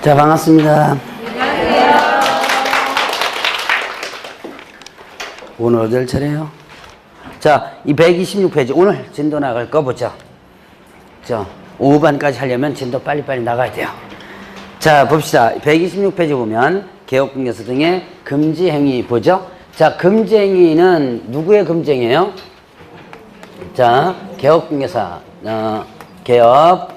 자, 반갑습니다. 안녕하세요. 오늘 어딜 차례요? 자, 이 126페이지 오늘 진도 나갈 거 보죠. 자, 오후 반까지 하려면 진도 빨리빨리 나가야 돼요. 자, 봅시다. 126페이지 보면 개업공개서 등의 금지행위 보죠. 자, 금지행위는 누구의 금지행위예요? 자, 개업공개사, 개업,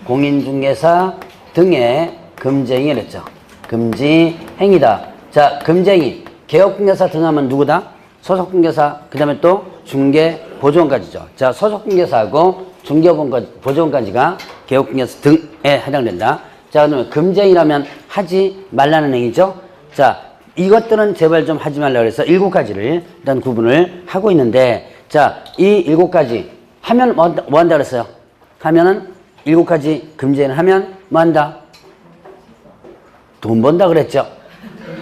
공인중개사 등의 금지행위를 했죠. 금지행위다. 자, 금지행위. 개업공개사 등 하면 누구다? 소속공개사, 그 다음에 또 중개보조원까지죠. 자, 소속공개사하고 중개보조원까지가 개업공개사 등에 해당된다. 자, 그러면 금지행위라면 하지 말라는 행위죠. 자, 이것들은 제발 좀 하지 말라 그래서 7가지를 일단 구분을 하고 있는데, 자, 이 7가지 하면 뭐 한다 그랬어요? 하면은 7가지 금지행위를 하면 뭐 한다? 돈 번다 그랬죠.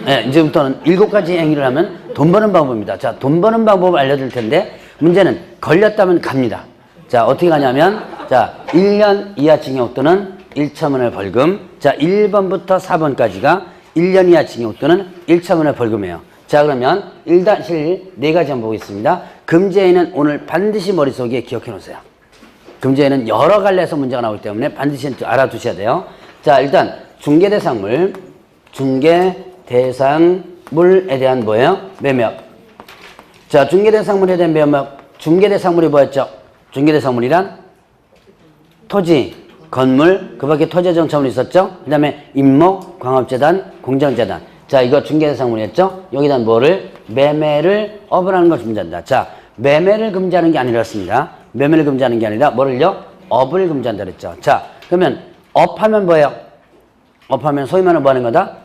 네, 이제부터는 7가지 행위를 하면 돈 버는 방법입니다. 자, 돈 버는 방법을 알려줄 텐데, 문제는 걸렸다면 갑니다. 자, 어떻게 가냐면, 자, 1년 이하 징역 또는 1천원의 벌금. 자, 1번부터 4번까지가 1년 이하 징역 또는 1천원의 벌금이에요. 자, 그러면 1-1 4가지 한번 보겠습니다. 금지행위는 오늘 반드시 머릿속에 기억해 놓으세요. 금지행위는 여러 갈래에서 문제가 나오기 때문에 반드시 알아두셔야 돼요. 자, 일단 중개대상물, 중개대상물에 대한 뭐예요? 매매업. 자, 중개대상물에 대한 매매업. 중개대상물이 뭐였죠? 중개대상물이란 토지, 건물, 그 밖에 토지정차물이 있었죠? 그 다음에 임목, 광업재단, 공정재단. 자, 이거 중개대상물이었죠? 여기다 뭐를? 매매를 업을 하는 걸 금지한다. 자, 매매를 금지하는 게 아니랐습니다. 매매를 금지하는 게 아니라 뭐를요? 업을 금지한다 그랬죠. 자, 그러면 업하면 뭐예요? 업하면 소위 말하는 뭐 하는 거다?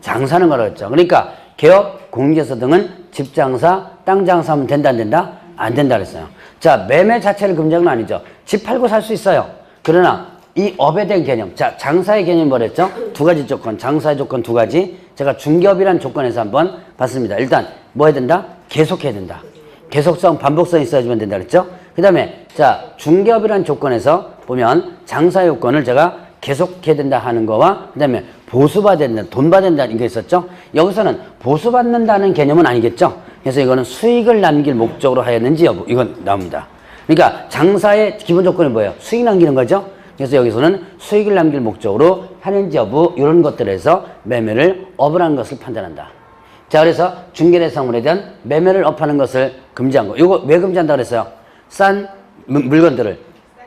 장사하는 거라고 했죠. 그러니까 개업, 공개서 등은 집 장사, 땅 장사하면 된다 안 된다? 안 된다 그랬어요. 자, 매매 자체를 금지한 건 아니죠. 집 팔고 살 수 있어요. 그러나 이 업에 대한 개념, 자, 장사의 개념이 뭐랬죠? 2가지 조건, 장사의 조건 2가지. 제가 중개업이라는 조건에서 한번 봤습니다. 일단 뭐 해야 된다? 계속해야 된다. 계속성, 반복성이 있어야지만 된다 그랬죠? 그 다음에 자, 중개업이라는 조건에서 보면 장사 요건을 제가 계속해야 된다 하는 거와 그 다음에 보수받아야 된다, 돈 받아야 된다는 게 있었죠? 여기서는 보수받는다는 개념은 아니겠죠? 그래서 이거는 수익을 남길 목적으로 하였는지 여부, 이건 나옵니다. 그러니까 장사의 기본 조건이 뭐예요? 수익 남기는 거죠? 그래서 여기서는 수익을 남길 목적으로 하는지 여부, 이런 것들에서 매매를 업을 하는 것을 판단한다. 자, 그래서 중개대상물에 대한 매매를 업하는 것을 금지한 거. 이거 왜 금지한다 그랬어요? 싼 물건들을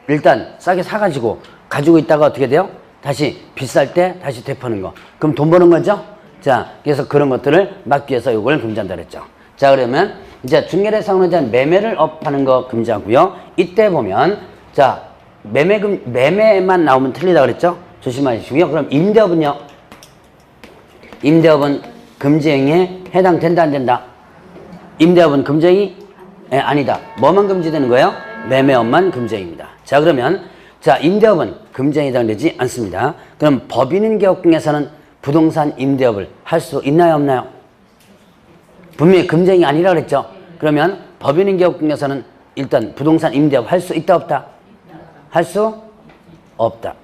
일단 싸게 사가지고 가지고 있다가 어떻게 돼요? 다시 비쌀 때 다시 되파는 거. 그럼 돈 버는 거죠? 자, 그래서 그런 것들을 막기 위해서 이걸 금지한다 그랬죠. 자, 그러면 이제 중개대상물에 대한 매매를 업하는 거 금지하고요. 이때 보면 자, 매매만 나오면 틀리다 그랬죠? 조심하시고요. 그럼 임대업은요? 임대업은 금지행위에 해당된다 안 된다? 임대업은 금지행위? 아니다. 뭐만 금지되는 거예요? 매매업만 금지행위입니다. 자, 그러면 자, 임대업은 금지행위에 해당되지 않습니다. 그럼 법인인 개업공개서는 부동산 임대업을 할 수 있나요 없나요? 분명히 금지행위 아니라 그랬죠? 그러면 법인인 개업공개서는 일단 부동산 임대업 할 수 있다 없다? 할 수 없다.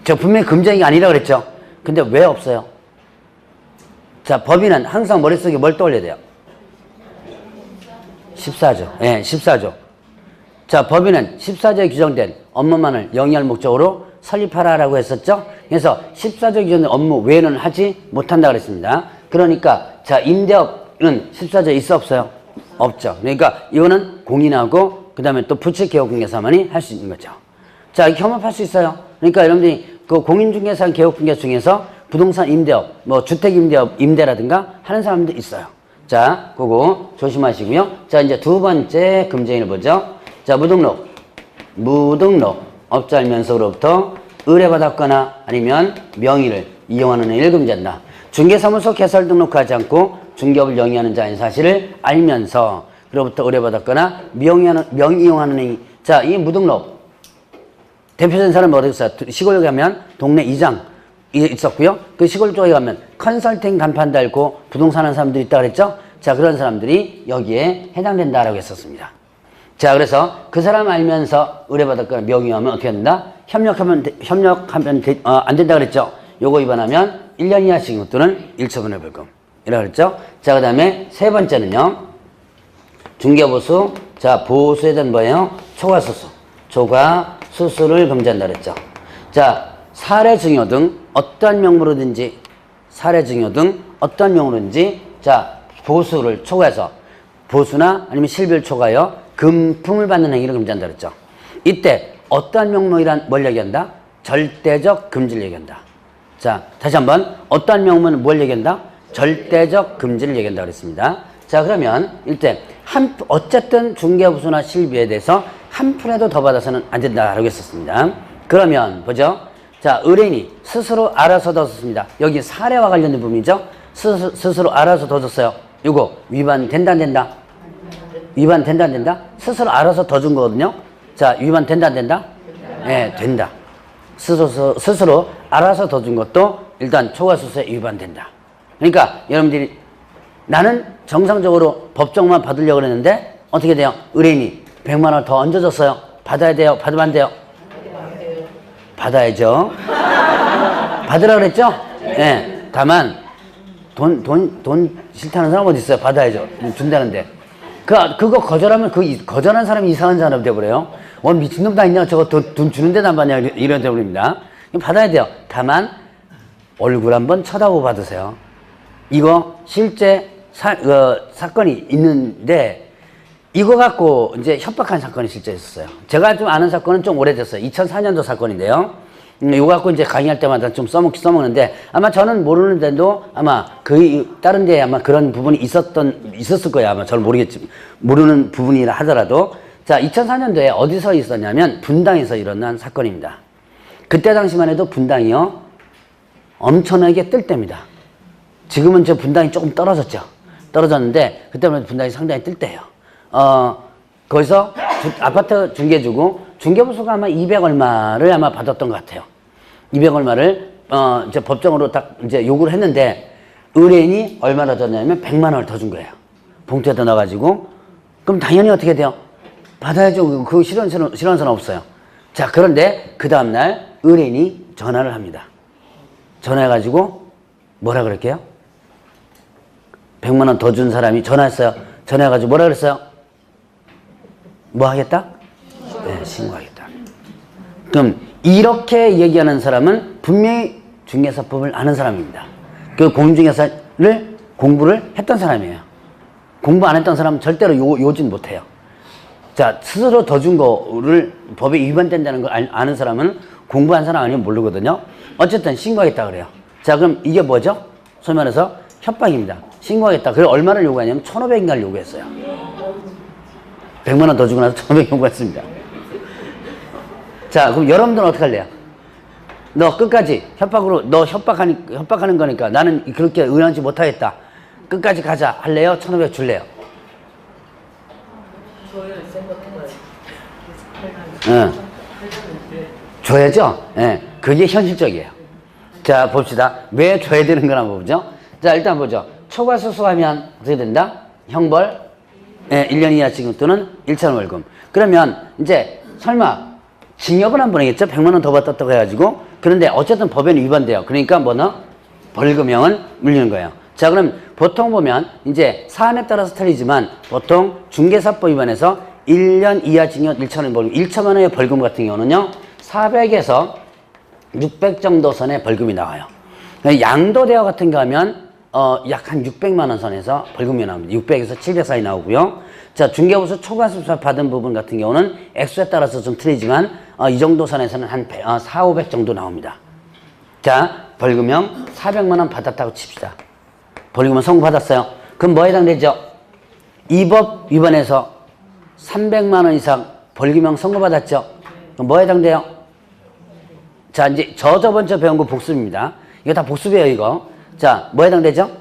저 분명히 금지행위 아니라 그랬죠? 근데 왜 없어요? 자, 법인은 항상 머릿속에 뭘 떠올려야 돼요? 14조. 예, 14조. 자, 법인은 14조에 규정된 업무만을 영위할 목적으로 설립하라라고 했었죠? 그래서 14조에 규정된 업무 외에는 하지 못한다 그랬습니다. 그러니까 자, 임대업은 14조에 있어 없어요? 없죠. 그러니까 이거는 공인하고 그 다음에 또 부채개업공개사만이 할 수 있는 거죠. 자, 겸업할 수 있어요. 그러니까 여러분들이 그 공인중개사 개업공개사 중에서 부동산 임대업, 뭐 주택 임대업, 임대라든가 하는 사람도 있어요. 자, 그거 조심하시고요. 자, 이제 두 번째 금지행위를 보죠. 자, 무등록. 업자 알면서로부터 의뢰받았거나 아니면 명의를 이용하는 행위를 금지한다. 중개사무소 개설 등록하지 않고 중개업을 영위하는 자인 사실을 알면서 그로부터 의뢰받았거나 명의 이용하는 행위. 자, 이 무등록. 대표적인 사람이 어디 있어요? 시골에 가면 동네 이장 있었고요. 그 시골 쪽에 가면 컨설팅 간판 달고 부동산 하는 사람들이 있다 그랬죠? 자, 그런 사람들이 여기에 해당된다라고 했었습니다. 자, 그래서 그 사람 알면서 의뢰받았거나 명의하면 어떻게 된다? 협력하면 안 된다 그랬죠? 요거 위반하면 1년 이하 징역 또는 1천원의 벌금. 이라고 그랬죠? 자, 그 다음에 세 번째는요. 중개보수. 자, 보수에 대한 뭐예요? 초과수수. 초과수수를 금지한다 그랬죠. 자, 사례증여 등 어떠한 명목으로든지 사례증여 등 어떠한 명목으로든지 자, 보수를 초과해서 보수나 아니면 실비를 초과하여 금품을 받는 행위를 금지한다 그랬죠. 이때 어떠한 명목이란 뭘 얘기한다? 절대적 금지를 얘기한다. 자, 다시 한번 어떠한 명목은 뭘 얘기한다? 절대적 금지를 얘기한다 그랬습니다. 자, 그러면 일단 어쨌든 중개보수나 실비에 대해서 한 푼에도 더 받아서는 안 된다라고 했었습니다. 그러면 보죠. 자, 의뢰인이 스스로 알아서 더 줬습니다. 여기 사례와 관련된 부분이죠. 스스로 알아서 더 줬어요. 이거 위반된다 안 된다? 위반된다 안 된다? 스스로 알아서 더 준 거거든요. 자, 위반된다 안 된다? 네, 된다. 스스로 알아서 더 준 것도 일단 초과수수에 위반된다. 그러니까 여러분들이 나는 정상적으로 법정만 받으려고 그랬는데 어떻게 돼요? 의뢰인이 100만 원을 더 얹어줬어요. 받아야 돼요? 받으면 안 돼요? 받아야죠. 받으라고 그랬죠? 네. 다만 돈 싫다는 사람 어디 있어요? 받아야죠. 준다는데. 그거 거절하면 거절한 사람이 이상한 사람이 돼버려요. 미친놈 다 있냐? 저거 돈 주는데도 안 받냐? 이런 돼버립니다. 받아야 돼요. 다만 얼굴 한번 쳐다보고 받으세요. 이거 실제 사건이 있는데 이거 갖고 이제 협박한 사건이 실제 있었어요. 제가 좀 아는 사건은 좀 오래됐어요. 2004년도 사건인데요. 이거 갖고 이제 강의할 때마다 좀 써먹는데 아마 저는 모르는데도 아마 다른 데에 아마 그런 부분이 있었을 거예요. 아마 저는 모르겠지만 모르는 부분이라 하더라도 자, 2004년도에 어디서 있었냐면 분당에서 일어난 사건입니다. 그때 당시만 해도 분당이요 엄청나게 뜰 때입니다. 지금은 저 분당이 조금 떨어졌는데 그때는 분당이 상당히 뜰 때예요. 거기서 아파트 중개주고 중개보수가 아마 200 얼마를 아마 받았던 것 같아요. 200 얼마를 이제 법정으로 딱 이제 요구를 했는데 의뢰인이 얼마나 줬냐면 100만 원을 더 준 거예요. 봉투에다 넣어가지고. 그럼 당연히 어떻게 돼요? 받아야죠. 그 싫은 사람 없어요. 자, 그런데 그 다음날 의뢰인이 전화를 합니다. 전화해가지고 뭐라 그럴게요? 100만 원 더 준 사람이 전화했어요. 전화해가지고 뭐라 그랬어요? 뭐 하겠다? 네, 신고하겠다. 그럼 이렇게 얘기하는 사람은 분명히 중개사법을 아는 사람입니다. 그 공중개사를 공부를 했던 사람이에요. 공부 안 했던 사람은 절대로 요진 못해요. 자, 스스로 더 준 거를 법에 위반된다는 걸 아는 사람은 공부한 사람 아니면 모르거든요. 어쨌든 신고하겠다 그래요. 자, 그럼 이게 뭐죠? 소위 말해서 협박입니다. 신고하겠다. 그래 얼마를 요구하냐면 1,500인가를 요구했어요. 100만 원 더 주고 나서 1,500 요구했습니다. 자, 그럼 여러분들은 어떻게 할래요? 너 끝까지 협박하는 거니까 나는 그렇게 의논하지 못하겠다. 끝까지 가자. 할래요? 1,500 줄래요? 응. 줘야죠? 예. 네. 그게 현실적이에요. 자, 봅시다. 왜 줘야 되는 거나 보죠? 자, 일단 보죠. 초과수수하면 어떻게 된다? 형벌, 1년 이하 징역 또는 1,000원 벌금. 그러면 이제 설마 징역은 안 보내겠죠? 100만 원 더 받았다고 해가지고. 그런데 어쨌든 법에는 위반돼요. 그러니까 벌금형은 물리는 거예요. 자, 그럼 보통 보면 이제 사안에 따라서 틀리지만 보통 중개사법 위반해서 1년 이하 징역 1,000원 벌금, 1천만 원의 벌금 같은 경우는요 400에서 600 정도 선의 벌금이 나와요. 양도대여 같은 거 하면 약 한 600만 원 선에서 벌금이 나옵니다. 600에서 700 사이 나오고요. 자, 중개보수 초과수수 받은 부분 같은 경우는 액수에 따라서 좀 틀리지만 이 정도 선에서는 한 4, 500 정도 나옵니다. 자, 벌금형 400만 원 받았다고 칩시다. 벌금은 선고받았어요. 그럼 뭐에 해당되죠? 이 법 위반해서 300만 원 이상 벌금형 선고받았죠? 그럼 뭐에 해당돼요? 자, 이제 저번 주 배운 거 복습입니다. 이거 다 복습이에요, 이거. 자, 뭐에 해당되죠?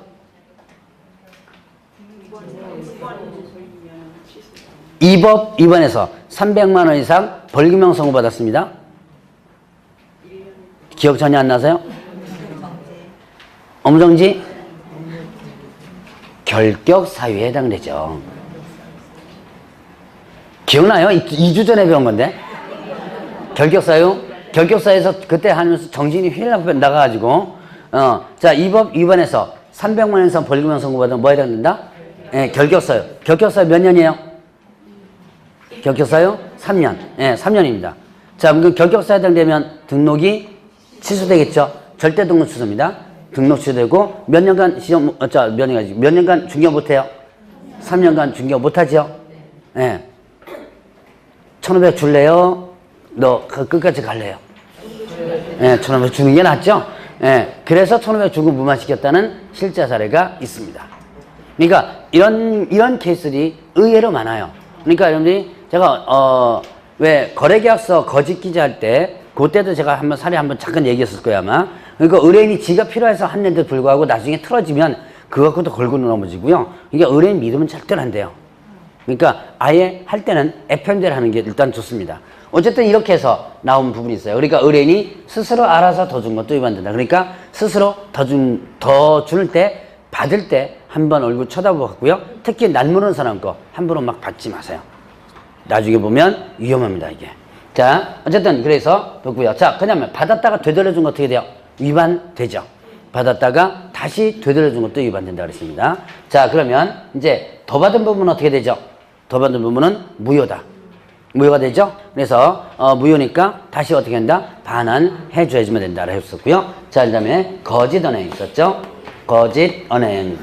이 법 위반해서 300만 원 이상 벌금형 선고받았습니다. 기억 전혀 안 나세요? 업무정지? 결격 사유에 해당되죠. 기억나요? 2주 전에 배운 건데. 결격 사유? 결격사에서 그때 하면서 정신이 휘날려 나가가지고, 자, 이 법 위반해서 300만 원 이상 벌금형 선고받으면 뭐 해야 된다? 예, 결격사유. 결격사유 몇 년이에요? 결격사유 3년. 예, 3년입니다. 자, 그럼 결격사유 해당되면 등록이 취소되겠죠? 절대 등록 취소입니다. 등록 취소되고, 몇 년간 시험, 몇 년간 중개 못해요? 3년간 중개 못하죠? 예. 1,500 줄래요? 너 끝까지 갈래요? 예, 1,500 주는 게 낫죠? 예, 그래서 1,500 주고 무마시켰다는 실제 사례가 있습니다. 그러니까 이런 케이스들이 의외로 많아요. 그러니까 여러분들이 제가 왜 거래계약서 거짓 기재할 때 그때도 제가 한번 사례 한번 잠깐 얘기했을 거야 아마. 그러니까 의뢰인이 지가 필요해서 했는데도 불구하고 나중에 틀어지면 그거 갖고도 걸고 넘어지고요. 그러니까 의뢰인 믿으면 절대로 안 돼요. 그러니까 아예 할 때는 FM대로 하는 게 일단 좋습니다. 어쨌든 이렇게 해서 나온 부분이 있어요. 그러니까 의뢰인이 스스로 알아서 더 준 것도 위반된다. 그러니까 스스로 더 줄 때, 받을 때 한번 얼굴 쳐다보고요. 특히 낯모르는 사람 거 함부로 막 받지 마세요. 나중에 보면 위험합니다, 이게. 자, 어쨌든 그래서 됐고요. 자, 그다음에 받았다가 되돌려준 거 어떻게 돼요? 위반되죠. 받았다가 다시 되돌려준 것도 위반된다 그랬습니다. 자, 그러면 이제 더 받은 부분은 어떻게 되죠? 더 받은 부분은 무효다. 무효가 되죠? 그래서 무효니까 다시 어떻게 한다? 반환해 줘야지만 된다고 했었고요. 자, 그 다음에 거짓 언행 있었죠? 거짓 언행.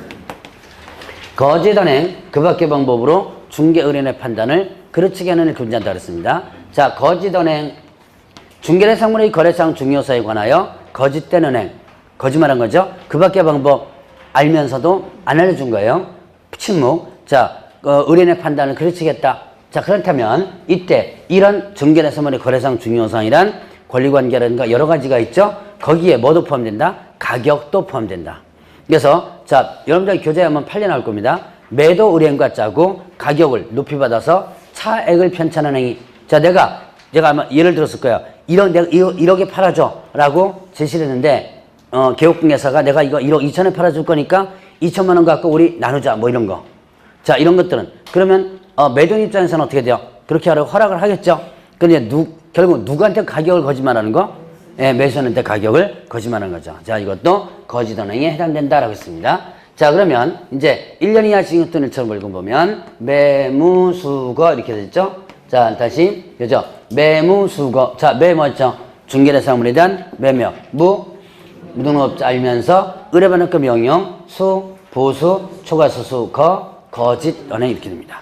거짓 언행, 그 밖의 방법으로 중개 의뢰인의 판단을 그르치게 하는 일을 금지한다 그랬습니다. 자, 거짓 언행. 중개대 상물의 거래상 중요사에 관하여 거짓된 언행. 거짓말한 거죠? 그 밖의 방법 알면서도 안 알려준 거예요. 침묵. 자, 의뢰인의 판단을 그르치겠다. 자, 그렇다면 이때 이런 중개대 상물의 거래상 중요사항이란 권리관계라든가 여러 가지가 있죠? 거기에 뭐도 포함된다? 가격도 포함된다. 그래서 자, 여러분들 교재에 한번 판례 나올 겁니다. 매도 의뢰인과 짜고 가격을 높이 받아서 차액을 편찬하는 행위. 자, 내가 아마 예를 들었을 거예요. 내가 1억에 팔아줘 라고 제시를 했는데 개업공개사가 내가 이거 1억 2천에 팔아줄 거니까 2천만 원 갖고 우리 나누자 뭐 이런 거. 자, 이런 것들은 그러면 매도인 입장에서는 어떻게 돼요? 그렇게 하라고 허락을 하겠죠? 근데 결국 누구한테 가격을 거짓말하는 거? 예, 매수하는데 가격을 거짓말하는 거죠. 자, 이것도 거짓 언행에 해당된다라고 했습니다. 자, 그러면 이제 1년 이하 징역 또는 1천 벌금 보면 매무수거 이렇게 됐죠? 자, 다시 그죠? 매무수거. 자, 매 뭐였죠? 중개대 상물에 대한 매며 무등록업자 알면서 의뢰받는 명령 수 보수 초과수수 거짓 언행 이렇게 됩니다.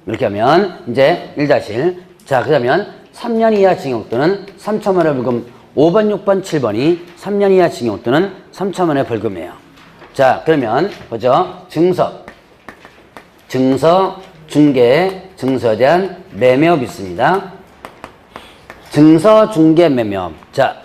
이렇게 하면 이제 1-1. 자, 그러면 3년 이하 징역 또는 3천만 원 벌금. 5번, 6번, 7번이 3년 이하 징역 또는 3천만 원의 벌금이에요. 자, 그러면 보죠. 증서, 중개, 증서에 대한 매매업 있습니다. 증서, 중개, 매매업. 자,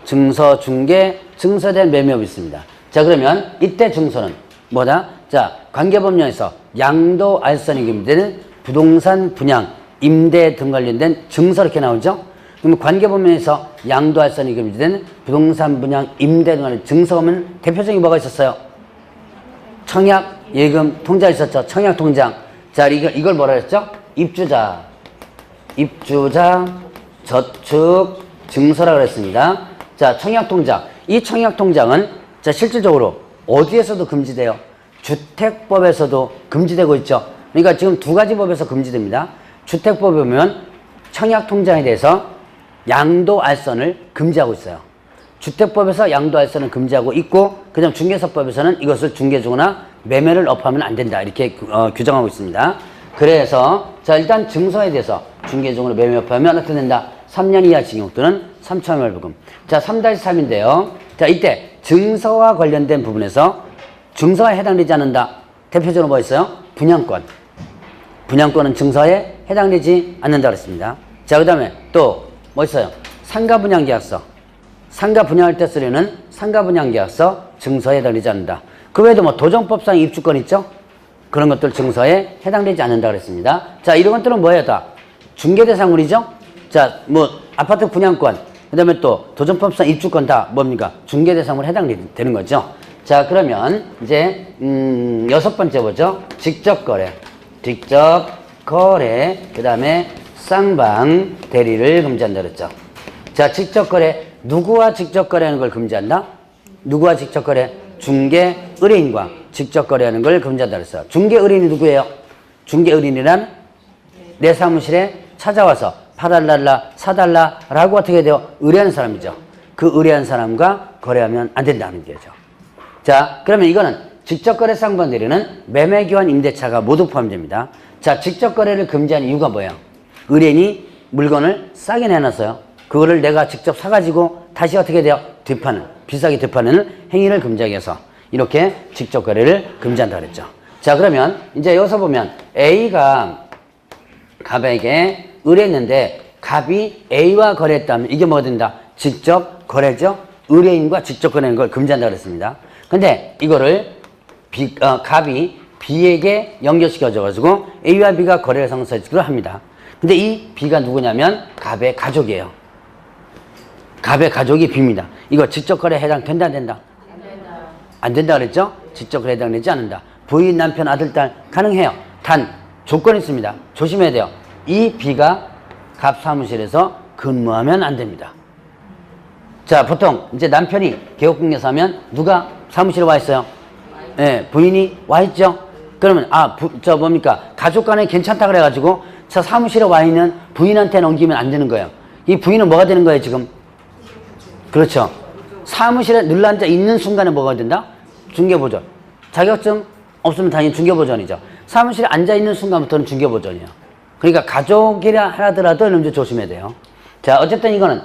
증서, 중개, 증서에 대한 매매업 있습니다. 자, 그러면 이때 증서는 뭐다? 자, 관계법령에서 양도 알선이 금지된 부동산 분양, 임대 등 관련된 증서 이렇게 나오죠? 그러면 관계법령에서 양도 알선이 금지된 부동산 분양, 임대 등 관련된 증서하면 대표적인 뭐가 있었어요? 청약, 예금, 통장 있었죠? 청약 통장. 자, 이걸 뭐라 했죠? 입주자, 저축, 증서라고 그랬습니다. 자, 청약 통장. 이 청약 통장은 자, 실질적으로 어디에서도 금지돼요? 주택법에서도 금지되고 있죠. 그러니까 지금 두 가지 법에서 금지됩니다. 주택법에 보면 청약 통장에 대해서 양도 알선을 금지하고 있어요. 주택법에서 양도 알선을 금지하고 있고, 그다음 중개사법에서는 이것을 중개 중이나 매매를 업하면 안 된다 이렇게 규정하고 있습니다. 그래서 자, 일단 증서에 대해서 중개 중으로 매매 업하면 어떻게 된다? 3년 이하 징역 또는 3천만 원 벌금. 자, 3-3인데요. 자, 이때 증서와 관련된 부분에서 증서에 해당되지 않는다. 대표적으로 뭐 있어요? 분양권. 분양권은 증서에 해당되지 않는다 그랬습니다. 자, 그 다음에 또 뭐 있어요? 상가 분양 계약서. 상가 분양할 때 쓰려는 상가 분양 계약서 증서에 해당되지 않는다. 그 외에도 뭐 도정법상 입주권 있죠? 그런 것들 증서에 해당되지 않는다 그랬습니다. 자, 이런 것들은 뭐예요? 다 중개대상물이죠? 자, 뭐 아파트 분양권, 그 다음에 또 도정법상 입주권 다 뭡니까? 중개대상물에 해당되는 거죠. 자, 그러면 이제 6번째 보죠. 직접 거래, 그 다음에 쌍방 대리를 금지한다 그랬죠. 자, 직접 거래. 누구와 직접 거래하는 걸 금지한다? 누구와 직접 거래? 중개 의뢰인과 직접 거래하는 걸 금지한다 그랬어요. 중개 의뢰인이 누구예요? 중개 의뢰인이란 내 사무실에 찾아와서 파달라, 사달라라고 어떻게 돼요? 의뢰하는 사람이죠. 그 의뢰한 사람과 거래하면 안 된다는 거죠. 자, 그러면 이거는 직접 거래 상반 대리는 매매 교환 임대차가 모두 포함됩니다. 자, 직접 거래를 금지한 이유가 뭐예요? 의뢰인이 물건을 싸게 내놨어요. 그거를 내가 직접 사가지고 다시 어떻게 돼요? 비싸게 되파는 행위를 금지하기 위해서 이렇게 직접 거래를 금지한다 그랬죠. 자, 그러면 이제 여기서 보면 A가 갑에게 의뢰했는데 갑이 A와 거래했다면 이게 뭐가 된다? 직접 거래죠. 의뢰인과 직접 거래하는 걸 금지한다 그랬습니다. 근데 이거를 갑이 B에게 연결시켜줘가지고 A와 B가 거래를 성사하기로 합니다. 근데 이 B가 누구냐면 갑의 가족이에요. 갑의 가족이 B입니다. 이거 직접 거래 해당된다 안 된다? 안 된다. 안 된다 그랬죠? 직접 거래 해당되지 않는다. 부인, 남편, 아들, 딸 가능해요. 단 조건이 있습니다. 조심해야 돼요. 이 B가 갑 사무실에서 근무하면 안 됩니다. 자, 보통 이제 남편이 개업공개서 하면 누가 사무실에 와 있어요? 네, 부인이 와 있죠? 그러면 뭡니까? 가족 간에 괜찮다 그래가지고 저 사무실에 와 있는 부인한테 넘기면 안 되는 거예요. 이 부인은 뭐가 되는 거예요, 지금? 그렇죠. 사무실에 눌러앉아 있는 순간에 뭐가 된다? 중개보전. 자격증 없으면 당연히 중개보전이죠. 사무실에 앉아있는 순간부터는 중개보전이에요. 그러니까 가족이라 하더라도 이런 조심해야 돼요. 자, 어쨌든 이거는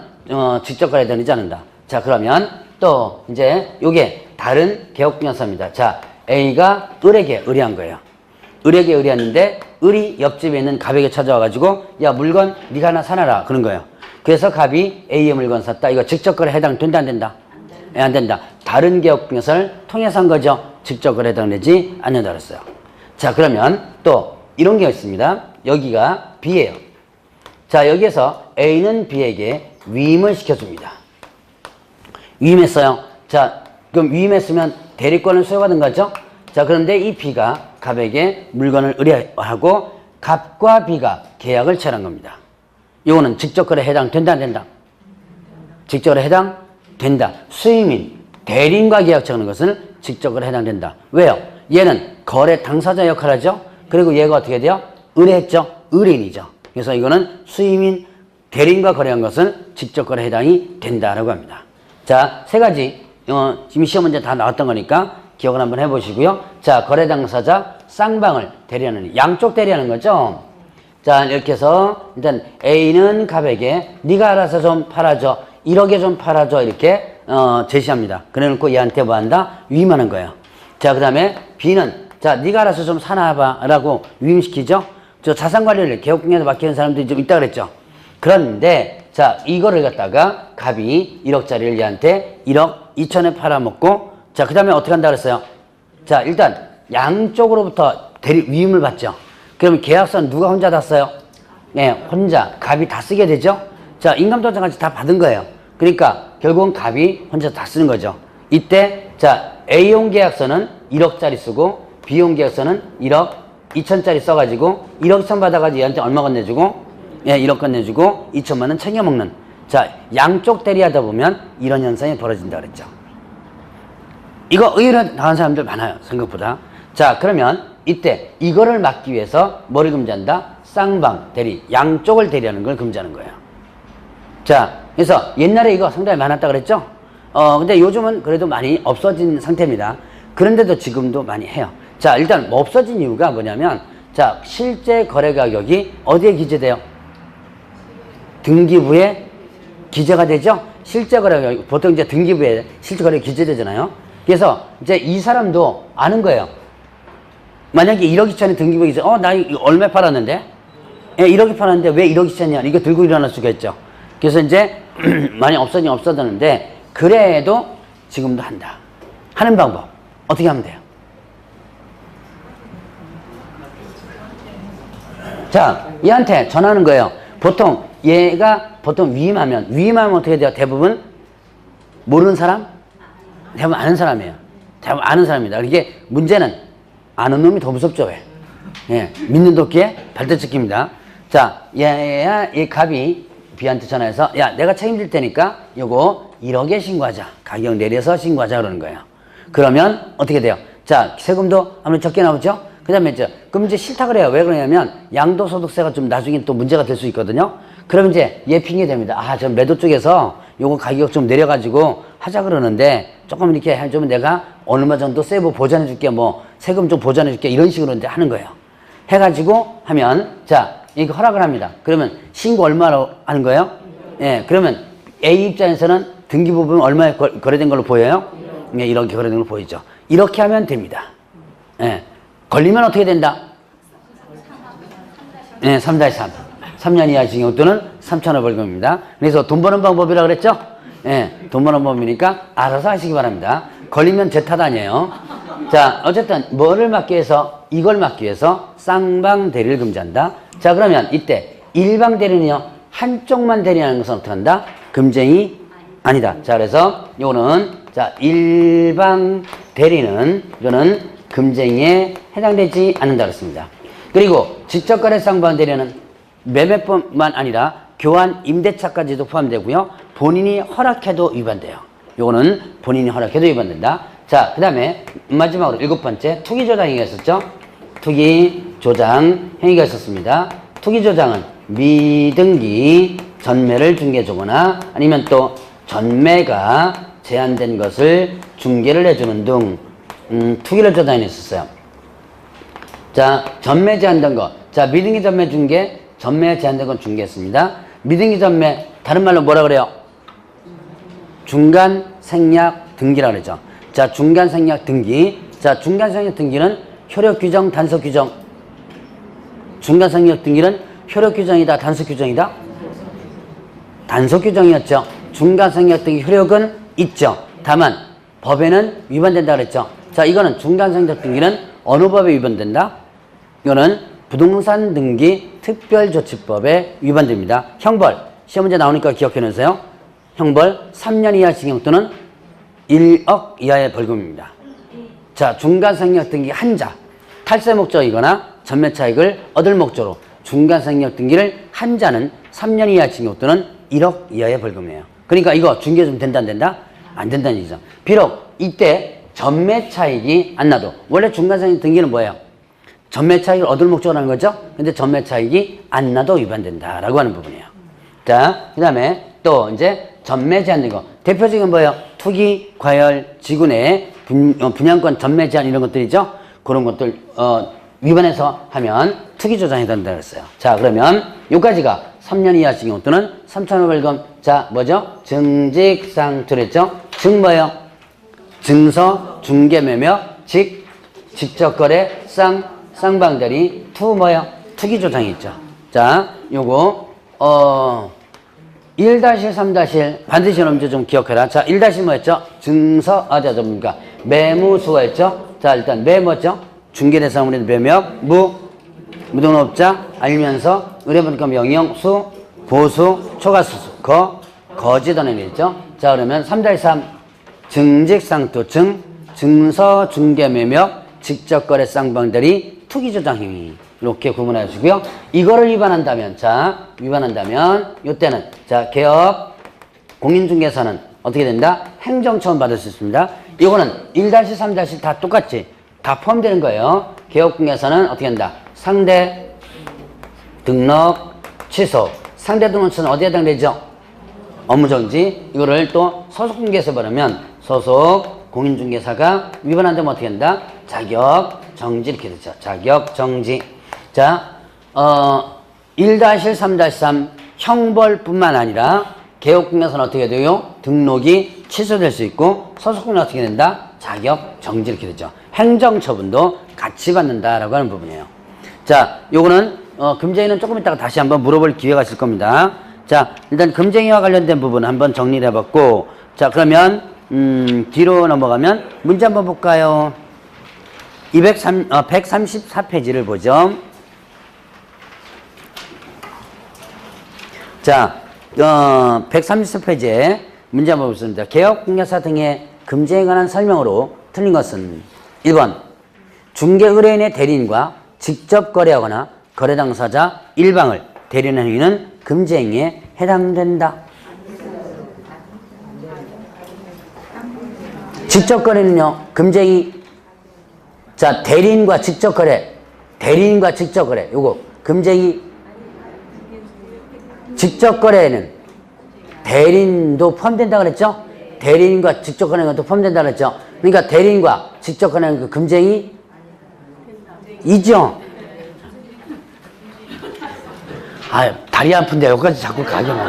직접 거래에 되지 않는다. 자, 그러면 또 이제 요게 다른 개업분야서입니다. 자, A가 을에게 의뢰한 거예요. 을에게 의뢰했는데 을이 옆집에 있는 갑에게 찾아와가지고 야, 물건 네가 하나 사놔라 그런 거예요. 그래서 갑이 A의 물건 샀다. 이거 직접 거래 해당된다 안 된다? 안 된다. 다른 개업분야서를 통해서 한 거죠. 직접 거래 해당되지 않는다 그랬어요. 자, 그러면 또 이런 게 있습니다. 여기가 B예요. 자, 여기에서 A는 B에게 위임을 시켜줍니다. 위임했어요. 자, 그럼 위임했으면 대리권을 수여받은 거죠. 자, 그런데 이 B가 갑에게 물건을 의뢰하고 갑과 B가 계약을 체결한 겁니다. 이거는 직접 거래 해당된다 안 된다? 직접 거래 해당된다. 수임인, 대리인과 계약처하는 것은 직접 거래 해당된다. 왜요? 얘는 거래 당사자 역할을 하죠. 그리고 얘가 어떻게 돼요? 의뢰했죠. 의뢰인이죠. 그래서 이거는 수임인, 대리인과 거래한 것은 직접 거래 해당이 된다라고 합니다. 자, 세 가지 지금 시험 문제 다 나왔던 거니까 기억을 한번 해보시고요. 자, 거래 당사자, 쌍방을 대리하는, 양쪽 대리하는 거죠. 자, 이렇게 해서 일단 A는 갑에게 네가 알아서 좀 팔아줘, 1억에 좀 팔아줘 이렇게 제시합니다. 그래놓고 얘한테 뭐 한다? 위임하는 거예요. 자, 그 다음에 B는 자, 네가 알아서 좀 사놔봐 라고 위임시키죠. 저 자산관리를 개업공개에서 맡기는 사람들이 좀 있다 그랬죠. 그런데 자, 이거를 갖다가 갑이 1억짜리를 얘한테 1억 2천에 팔아먹고 자, 그 다음에 어떻게 한다 그랬어요? 자, 일단 양쪽으로부터 위임을 받죠. 그럼 계약서는 누가 혼자 다 써요? 네, 혼자 갑이 다 쓰게 되죠. 자, 인감도장까지 다 받은 거예요. 그러니까 결국은 갑이 혼자 다 쓰는 거죠. 이때 자, A용 계약서는 1억짜리 쓰고 B용 계약서는 1억 2천짜리 써가지고 1억 2천 받아가지고 얘한테 얼마 건네주고 예, 1억 건네주고 2천만 원 챙겨먹는. 자, 양쪽 대리하다 보면 이런 현상이 벌어진다 그랬죠. 이거 의외로 당한 사람들 많아요, 생각보다. 자, 그러면 이때 이거를 막기 위해서 뭐를 금지한다? 쌍방 대리, 양쪽을 대리하는 걸 금지하는 거예요. 자, 그래서 옛날에 이거 상당히 많았다 그랬죠? 근데 요즘은 그래도 많이 없어진 상태입니다. 그런데도 지금도 많이 해요. 자, 일단 뭐 없어진 이유가 뭐냐면 자, 실제 거래 가격이 어디에 기재돼요? 등기부에 기재가 되죠? 실제 거래 가격, 보통 이제 등기부에 실제 거래 기재되잖아요. 그래서 이제 이 사람도 아는 거예요. 만약에 1억 2천에 등기부에 기재, 나 이거 얼마 팔았는데? 예, 1억이 팔았는데 왜 1억 2천이냐? 이거 들고 일어날 수가 있죠. 그래서 이제 많이 없어졌는데 그래도 지금도 한다. 하는 방법 어떻게 하면 돼요? 자, 얘한테 전하는 거예요. 보통 얘가 위임하면 어떻게 돼요? 대부분 모르는 사람? 대부분 아는 사람이에요. 대부분 아는 사람입니다. 이게 문제는 아는 놈이 더 무섭죠. 왜? 예, 믿는 도끼에 발등 찍힙니다. 자, 얘 갑이 B한테 전화해서 야 내가 책임질 테니까 요거 1억에 신고하자. 가격 내려서 신고하자 그러는 거예요. 그러면 어떻게 돼요? 자 세금도 아무래도 적게 나오죠? 그 다음에 이제 그럼 이제 싫다 그래요. 왜 그러냐면 양도소득세가 좀 나중에 또 문제가 될 수 있거든요. 그럼 이제 얘 핑계 됩니다. 아, 저 매도 쪽에서 요거 가격 좀 내려가지고 하자 그러는데 조금 이렇게 해주면 내가 얼마 정도 세이브 보전해 줄게 뭐 세금 좀 보전해 줄게 이런 식으로 이제 하는 거예요. 해가지고 하면 자 이거 허락을 합니다. 그러면 신고 얼마로 하는 거예요? 예, 그러면 A 입장에서는 등기 부분 얼마에 거래된 걸로 보여요? 예, 이렇게 거래된 걸로 보이죠. 이렇게 하면 됩니다. 예, 걸리면 어떻게 된다? 예, 3-3. 3년 이하 징역 또는 3,000원 벌금입니다. 그래서 돈 버는 방법이라 그랬죠? 예, 돈 버는 방법이니까 알아서 하시기 바랍니다. 걸리면 제 탓 아니에요. 자, 어쨌든 뭐를 막기 위해서 이걸 막기 위해서 쌍방 대리를 금지한다. 자, 그러면 이때 일방 대리는요. 한쪽만 대리하는 것은 어떻게 한다? 금쟁이 아니다. 자, 그래서 요거는 자, 일방 대리는 이거는 금쟁이에 해당되지 않는다 그랬습니다. 그리고 직접거래 쌍방 대리는 매매뿐만 아니라 교환 임대차까지도 포함되고요. 본인이 허락해도 위반돼요. 요거는 본인이 허락해도 위반된다. 자, 그 다음에 마지막으로 7번째 투기조장 행위가 있었죠. 투기조장 행위가 있었습니다. 투기조장은 미등기 전매를 중개해주거나 아니면 또 전매가 제한된 것을 중개를 해주는 등 투기를 조장했었어요. 자, 전매 제한된 거. 자, 미등기 전매 중개, 전매 제한된 건 중개했습니다. 미등기 전매, 다른 말로 뭐라 그래요? 중간 생략 등기라 그러죠. 자, 중간 생략 등기. 자, 중간 생략 등기는 효력 규정, 단속 규정. 중간 생략 등기는 효력 규정이다, 단속 규정이다? 단속 규정이었죠. 중간 생략 등기 효력은 있죠. 다만 법에는 위반된다 그랬죠. 자, 이거는 중간 생략 등기는 어느 법에 위반된다? 이거는 부동산 등기 특별조치법에 위반됩니다. 형벌, 시험 문제 나오니까 기억해 놓으세요. 형벌 3년 이하 징역 또는 1억 이하의 벌금입니다. 자, 중간 생략 등기 한자, 탈세 목적이거나 전매 차익을 얻을 목적으로 중간 생략 등기를 한자는 3년 이하 징역 또는 1억 이하의 벌금이에요. 그러니까 이거 중개 좀 된다 안 된다? 안 된다는 얘기죠. 비록 이때 전매 차익이 안 나도 원래 중간 생략 등기는 뭐예요? 전매 차익을 얻을 목적으로 하는 거죠. 근데 전매 차익이 안 나도 위반된다라고 하는 부분이에요. 자, 그 다음에 또 이제 전매 제한된 거. 대표적인 뭐예요? 투기, 과열, 지구내, 분양권 전매 제한 이런 것들이죠. 그런 것들 위반해서 하면 투기 조장이 된다 그랬어요. 자, 그러면 여기까지가 3년 이하 징역 또는 3,000원 벌금. 자, 뭐죠? 증직상투랬죠. 증 뭐예요? 증서, 중개매매, 직접거래, 쌍방대리, 투 뭐예요? 투기 조장이 있죠. 자, 요거 1-3- 반드시 여러분들 좀 기억해라. 자, 1- 뭐였죠? 증서, 그러니까 매무수였죠? 자, 일단 매 뭐죠? 중개대상물인 매매업, 무등록업자, 알면서, 의뢰분과 명령, 수, 보수, 초과수수, 거짓언행이 있죠? 자, 그러면 3-3 증직상투, 증서, 중개매매업, 직접거래 쌍방대리, 투기조장 행위. 이렇게 구분하시고요. 이거를 위반한다면, 자, 이때는, 자, 개업, 공인중개사는 어떻게 된다? 행정처분 받을 수 있습니다. 이거는 1-3- 다 똑같이, 다 포함되는 거예요. 개업공개사는 어떻게 한다? 상대, 등록, 취소. 상대 등록 취소는 어디에 해당되죠? 업무정지. 이거를 또 소속공개에서 받으면 소속 공인중개사가 위반한다면 어떻게 한다? 자격정지 이렇게 되죠. 자격정지. 자, 1-3- 형벌뿐만 아니라 개업공개사는 어떻게 돼요? 등록이 취소될 수 있고 소속공개는 어떻게 된다? 자격정지 이렇게 되죠. 행정처분도 같이 받는다라고 하는 부분이에요. 자, 요거는 금쟁이는 조금 이따가 다시 한번 물어볼 기회가 있을 겁니다. 자, 일단 금쟁이와 관련된 부분 한번 정리를 해봤고, 자, 그러면 뒤로 넘어가면 문제 한번 볼까요? 134페이지를 보죠. 자, 134페이지에 문제 한번 보겠습니다. 개업공개사 등의 금지에 관한 설명으로 틀린 것은 1번 중개 의뢰인의 대리인과 직접 거래하거나 거래 당사자 일방을 대리하는 행위는 금지행위에 해당된다. 직접거래는요, 금지행위. 자, 대리인과 직접거래. 대리인과 직접거래. 요거, 금지행위. 직접거래는 대리인도 포함된다 그랬죠? 대리인과 직접거래가 또 포함된다 그랬죠? 그러니까 대리인과 직접거래는 그 금지행위 이죠? 아, 다리 아픈데 여기까지 자꾸 가게만.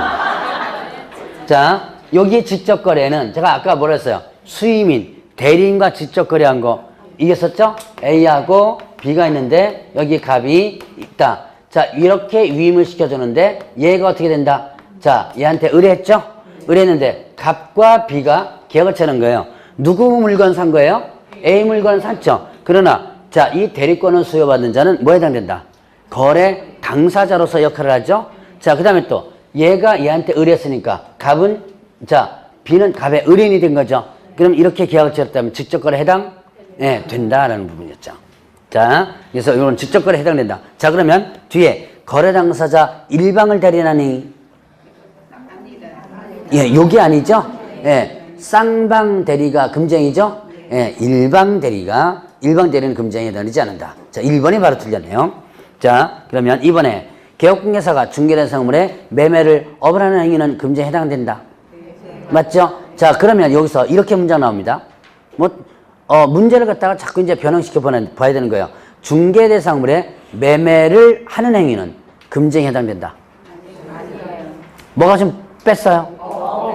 자, 여기 직접거래는 제가 아까 뭐라 했어요? 수임인, 대리인과 직접거래한 거 이겼었죠? A하고 B가 있는데 여기 값이 있다. 자, 이렇게 위임을 시켜주는데 얘가 어떻게 된다? 자, 얘한테 의뢰했죠? 의뢰했는데 값과 B가 계약을 채는 거예요. 누구 물건 산 거예요? A 물건 샀죠? 그러나 자, 이 대리권을 수여받는 자는 뭐에 해당된다? 거래 당사자로서 역할을 하죠? 자, 그 다음에 또 얘가 얘한테 의뢰했으니까 값은 자, B는 값의 의뢰인이 된 거죠? 그럼 이렇게 계약을 맺었다면 직접거래 해당? 네, 된다라는 부분이었죠. 자, 그래서 이건 직접거래에 해당된다. 자, 그러면 뒤에 거래 당사자 일방을 대리하니 예, 요게 아니죠? 예, 쌍방 대리가 금지행위죠? 예, 일방 대리는 금지행위에 해당되지 않는다. 자, 1번이 바로 틀렸네요. 자, 그러면 2번에 개업공개사가 중개된 상물의 매매를 어불하는 행위는 금지에 해당된다. 맞죠? 자, 그러면 여기서 이렇게 문장 나옵니다. 문제를 갖다가 자꾸 이제 변형시켜 봐야 되는 거예요. 중개대상물의 매매를 하는 행위는 금지에 해당된다. 뭐가 좀 뺐어요?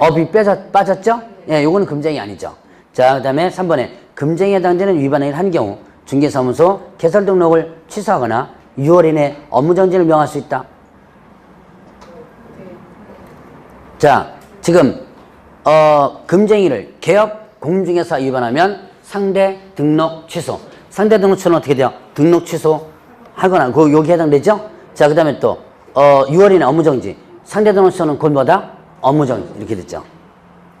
업이 빠졌죠? 예, 요거는 금지행위 아니죠. 자, 그 다음에 3번에 금지행위에 해당되는 위반행위를 한 경우 중개사무소 개설 등록을 취소하거나 6월 이내 업무정지를 명할 수 있다. 자, 지금 금지행위를 개업 공중개사 위반하면 상대 등록 취소. 상대 등록 취소는 어떻게 돼요? 등록 취소 하거나 여기 해당되죠? 자, 그 다음에 또 6월 이내 업무정지. 상대 등록 취소는 곧 뭐다? 업무정지 이렇게 됐죠.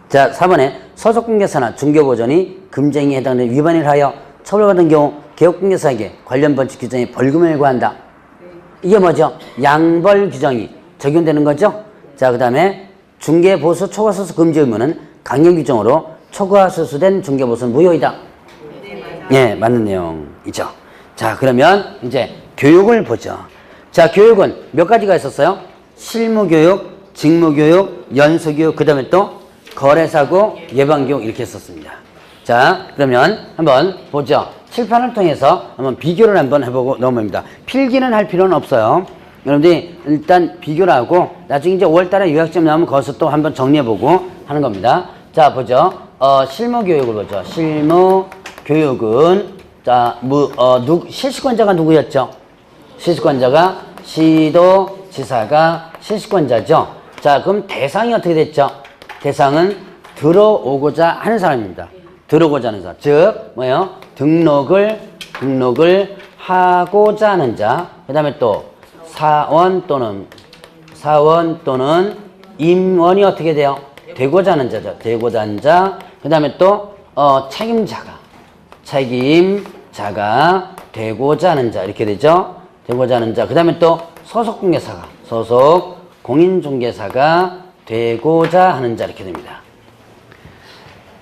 자, 4번에 소속공개사나 중개보존이 금지행위에 해당되는 위반을 하여 처벌받은 경우 개업공개사에게 관련 벌칙 규정에 벌금을 구한다. 이게 뭐죠? 양벌 규정이 적용되는 거죠? 자, 그 다음에 중개보수 초과수수 금지 의무는 강령 규정으로 초과수수된 중개보수는 무효이다. 예, 맞는 내용이죠. 자, 그러면 이제 교육을 보죠. 자, 교육은 몇 가지가 있었어요? 실무교육, 직무교육, 연수교육, 그 다음에 또 거래사고, 예방교육 이렇게 했었습니다. 자, 그러면 한번 보죠. 칠판을 통해서 한번 비교를 한번 해보고 넘어갑니다. 필기는 할 필요는 없어요. 여러분들이 일단 비교를 하고 나중에 이제 5월달에 요약점 나오면 거기서 또 한번 정리해보고 하는 겁니다. 자, 보죠. 실무교육을 보죠. 실무교육은 자, 실시권자가 누구였죠? 실시권자가 시도지사가 실시권자죠. 자, 그럼 대상이 어떻게 됐죠? 대상은 들어오고자 하는 사람입니다. 들어오고자 하는 사람. 즉, 뭐예요? 등록을 하고자 하는 자. 그 다음에 또 사원 또는 임원이 어떻게 돼요? 되고자 하는 자죠. 되고자 하는 자. 그 다음에 또 책임자가 되고자 하는 자. 이렇게 되죠. 되고자 하는 자. 그 다음에 또 소속공개사가 공인중개사가 되고자 하는 자. 이렇게 됩니다.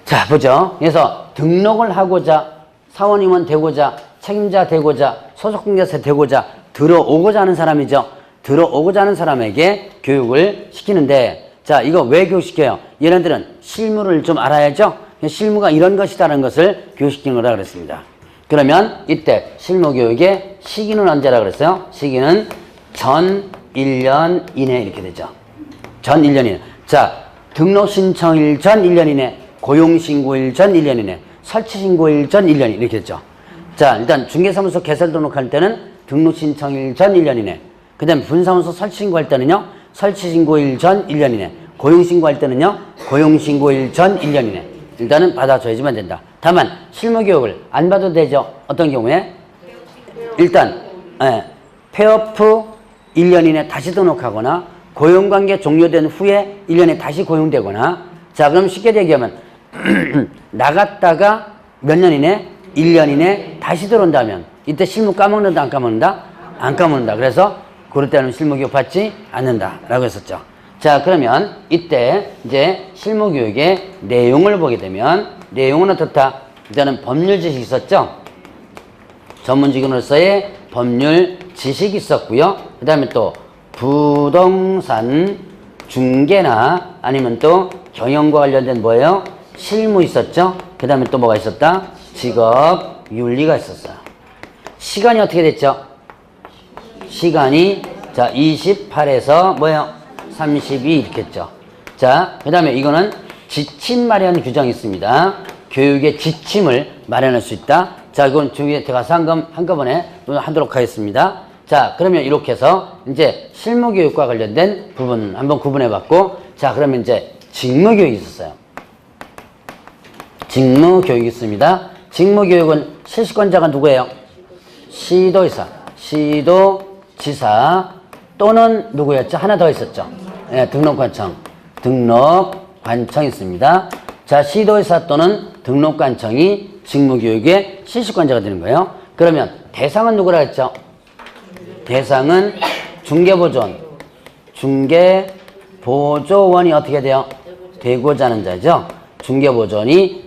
자, 보죠. 그래서 등록을 하고자, 사원임원 되고자, 책임자 되고자, 소속공개사 되고자, 들어오고자 하는 사람이죠. 들어오고자 하는 사람에게 교육을 시키는데, 자, 이거 왜 교육시켜요? 얘네들은 실무를 좀 알아야죠. 실무가 이런 것이다라는 것을 교육시키는 거라 그랬습니다. 그러면 이때 실무교육의 시기는 언제라 그랬어요? 시기는 전 1년 이내 이렇게 되죠. 전 1년 이내. 자, 등록 신청일 전 1년 이내, 고용신고일 전 1년 이내, 설치신고일 전 1년 이렇게 됐죠. 자, 일단 중개사무소 개설 등록할 때는 등록 신청일 전 1년 이내, 그 다음에 분사무소 설치신고할 때는요, 설치신고일 전 1년 이내, 고용신고할 때는요, 고용신고일 전 1년 이내. 일단은 받아줘야지만 된다. 다만 실무교육을 안 받아도 되죠. 어떤 경우에? 일단 폐업 후 1년 이내 다시 등록하거나 고용관계 종료된 후에 1년에 다시 고용되거나, 자, 그럼 쉽게 얘기하면 나갔다가 몇 년 이내? 1년 이내 다시 들어온다면 이때 실무 까먹는다 안 까먹는다? 안 까먹는다. 그래서 그럴 때는 실무교육 받지 않는다라고 했었죠. 자, 그러면 이때 이제 실무교육의 내용을 보게 되면 내용은 어떻다? 일단은 법률 지식이 있었죠. 전문직원으로서의 법률 지식이 있었고요. 그 다음에 또 부동산 중개나 아니면 또 경영과 관련된 뭐예요? 실무 있었죠. 그 다음에 또 뭐가 있었다? 직업 윤리가 있었어요. 시간이 어떻게 됐죠? 시간이 자 28에서 뭐예요? 32 이렇게 했죠. 자, 그 다음에 이거는 지침 마련 규정이 있습니다. 교육의 지침을 마련할 수 있다. 자, 이건 주위에 들어가서 한꺼번에 하도록 하겠습니다. 자, 그러면 이렇게 해서 이제 실무교육과 관련된 부분 한번 구분해봤고, 자, 그러면 이제 직무교육이 있었어요. 직무교육이 있습니다. 직무교육은 실시권자가 누구예요? 시도의사, 시도지사 또는 누구였죠? 하나 더 있었죠? 네, 등록관청. 등록관청이 있습니다. 자, 시도의사 또는 등록관청이 직무교육의 실시권자가 되는 거예요. 그러면 대상은 누구라 했죠? 대상은 중개보조원. 중개보조원이 어떻게 돼요? 되고자 하는 자죠. 중개보조원이